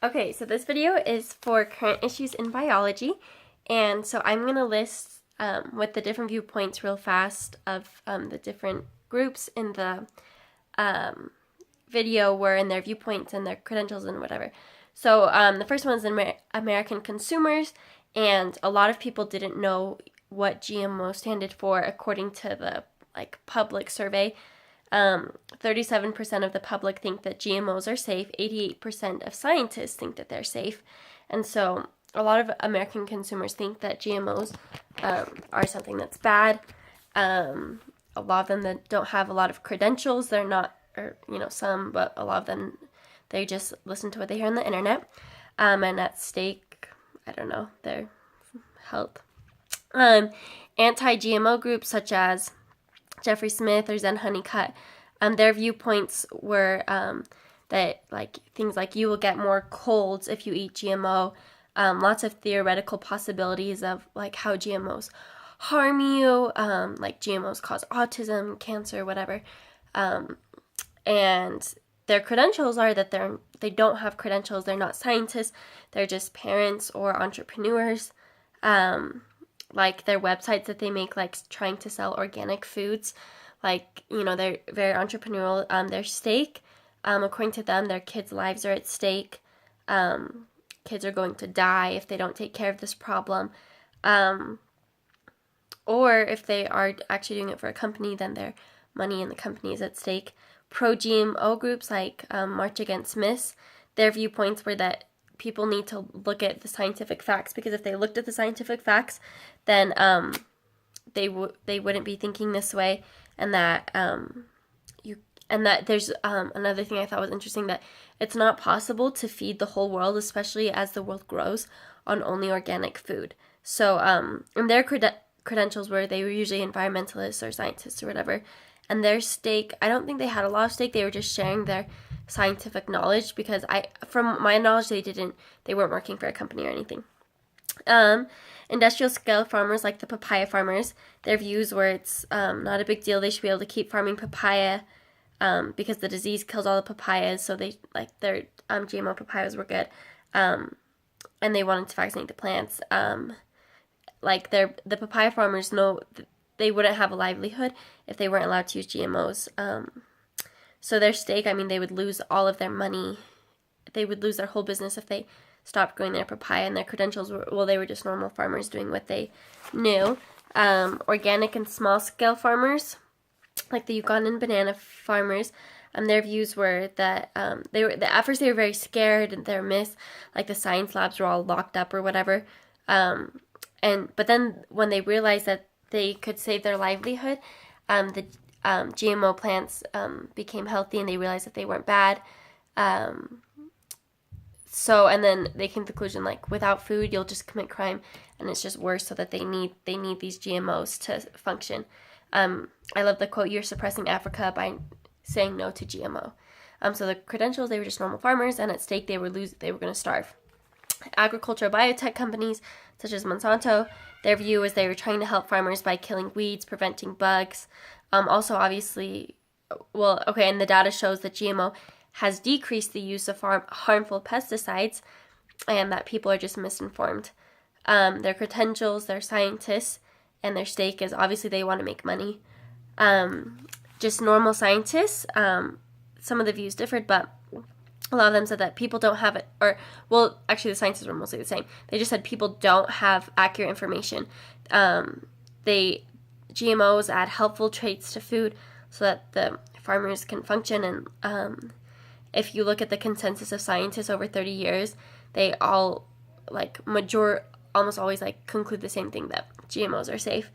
Okay, so this video is for current issues in biology, and so I'm going to list with the different viewpoints real fast of the different groups in the video were in their viewpoints and their credentials and whatever. So the first one is American consumers, and a lot of people didn't know what GMO standard for according to the public survey. 37% of the public think that GMOs are safe. 88% of scientists think that they're safe. And so a lot of American consumers think that GMOs are something that's bad. A lot of them that don't have a lot of credentials, they're not, or some, but a lot of them, they just listen to what they hear on the internet. And at stake, I don't know, their health. Anti-GMO groups such as Jeffrey Smith or Zen Honeycutt, their viewpoints were that things like you will get more colds if you eat GMO. Lots of theoretical possibilities of how GMOs harm you, like GMOs cause autism, cancer, whatever. And their credentials are that they don't have credentials. They're not scientists. They're just parents or entrepreneurs. Their websites that they make, trying to sell organic foods, they're very entrepreneurial. Their stake, according to them, their kids' lives are at stake. Kids are going to die if they don't take care of this problem. Or if they are actually doing it for a company, then their money in the company is at stake. Pro-GMO groups like March Against Myths, their viewpoints were that people need to look at the scientific facts, because if they looked at the scientific facts, then they wouldn't be thinking this way, and that there's another thing I thought was interesting, that it's not possible to feed the whole world, especially as the world grows, on only organic food. So and their credentials were they were usually environmentalists or scientists or whatever, and their stake, I don't think they had a lot of stake. They were just sharing their scientific knowledge, because from my knowledge, they weren't working for a company or anything. Industrial scale farmers like the papaya farmers, their views were it's not a big deal. They should be able to keep farming papaya because the disease kills all the papayas. So their GMO papayas were good, and they wanted to vaccinate the plants. The papaya farmers know they wouldn't have a livelihood if they weren't allowed to use GMOs. So their stake, they would lose all of their money. They would lose their whole business if they stopped growing their papaya, and their credentials were, they were just normal farmers doing what they knew. Organic and small-scale farmers, like the Ugandan banana farmers, their views were that at first they were very scared, and their myths, like the science labs were all locked up or whatever. But then when they realized that they could save their livelihood, the GMO plants became healthy, and they realized that they weren't bad. And then they came to the conclusion, without food, you'll just commit crime, and it's just worse, so that they need these GMOs to function. I love the quote, "You're suppressing Africa by saying no to GMO." So the credentials, they were just normal farmers, and at stake, they were going to starve. Agricultural biotech companies, such as Monsanto, their view was they were trying to help farmers by killing weeds, preventing bugs. Also, obviously, and the data shows that GMO has decreased the use of harmful pesticides, and that people are just misinformed. Their credentials, their scientists, and their stake is obviously they want to make money. Just normal scientists, some of the views differed, but a lot of them said that people don't have it, actually the scientists were mostly the same. They just said people don't have accurate information. GMOs add helpful traits to food so that the farmers can function, and if you look at the consensus of scientists over 30 years, they all, almost always, conclude the same thing, that GMOs are safe.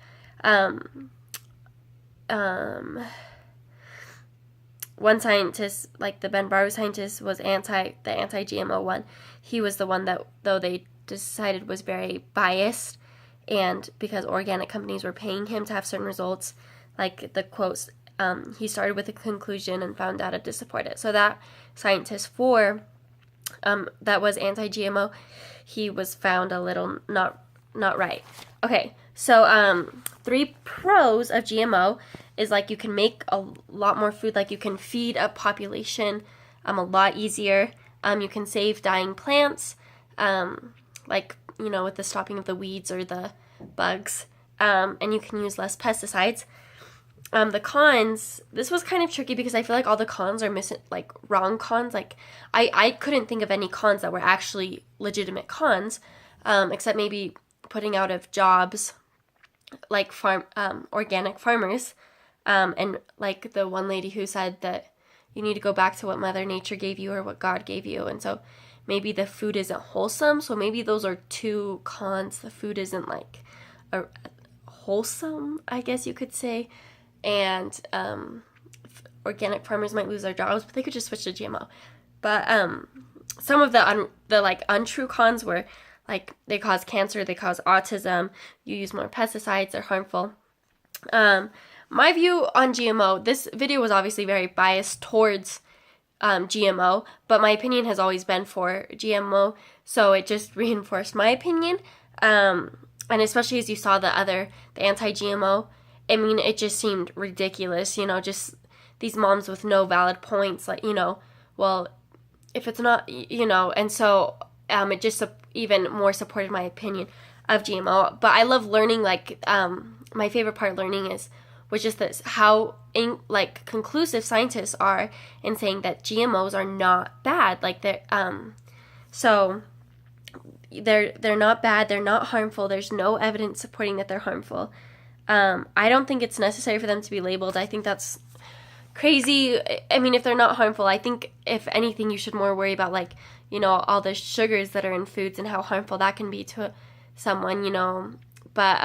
One scientist, the Ben Baru scientist, was the anti-GMO one. He was the one that, though they decided was very biased, and because organic companies were paying him to have certain results, the quotes, he started with a conclusion and found data to support it. So that scientist that was anti-GMO, he was found a little not right. Okay, so 3 pros of GMO is you can make a lot more food, you can feed a population a lot easier. You can save dying plants, like, you know, with the stopping of the weeds or the bugs, and you can use less pesticides. The cons, this was kind of tricky because I feel like all the cons are like wrong cons. Like I couldn't think of any cons that were actually legitimate cons, except maybe putting out of jobs, like organic farmers, and like the one lady who said that you need to go back to what Mother Nature gave you or what God gave you, and so maybe the food isn't wholesome. So maybe those are two cons. The food isn't like wholesome, I guess you could say. And organic farmers might lose their jobs, but they could just switch to GMO. But some of the like untrue cons were like they cause cancer, they cause autism, you use more pesticides, they're harmful. My view on GMO, this video was obviously very biased towards GMO, but my opinion has always been for GMO, so it just reinforced my opinion. And especially as you saw the anti-GMO, I mean, it just seemed ridiculous, you know, just these moms with no valid points, like, you know, well, if it's not, you know, and so it just even more supported my opinion of GMO. But I love learning, like, my favorite part of learning was just this, how, conclusive scientists are in saying that GMOs are not bad, like, so they're not bad, they're not harmful, there's no evidence supporting that they're harmful. I don't think it's necessary for them to be labeled. I think that's crazy. I mean, if they're not harmful, I think if anything, you should more worry about, like, you know, all the sugars that are in foods and how harmful that can be to someone, you know. But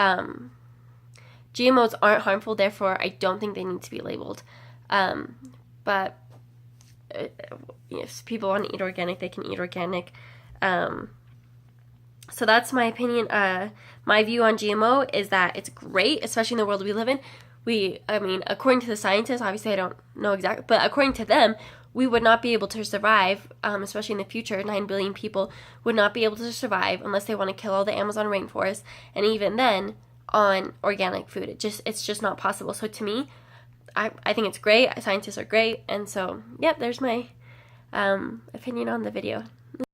GMOs aren't harmful, therefore I don't think they need to be labeled. But if people want to eat organic, they can eat organic. So that's my opinion. My view on GMO is that it's great, especially in the world we live in. I mean, according to the scientists, obviously I don't know exactly, but according to them, we would not be able to survive, especially in the future. 9 billion people would not be able to survive unless they want to kill all the Amazon rainforest, and even then, on organic food. It's just not possible. So to me, I think it's great. Scientists are great, and so, yep, there's my opinion on the video.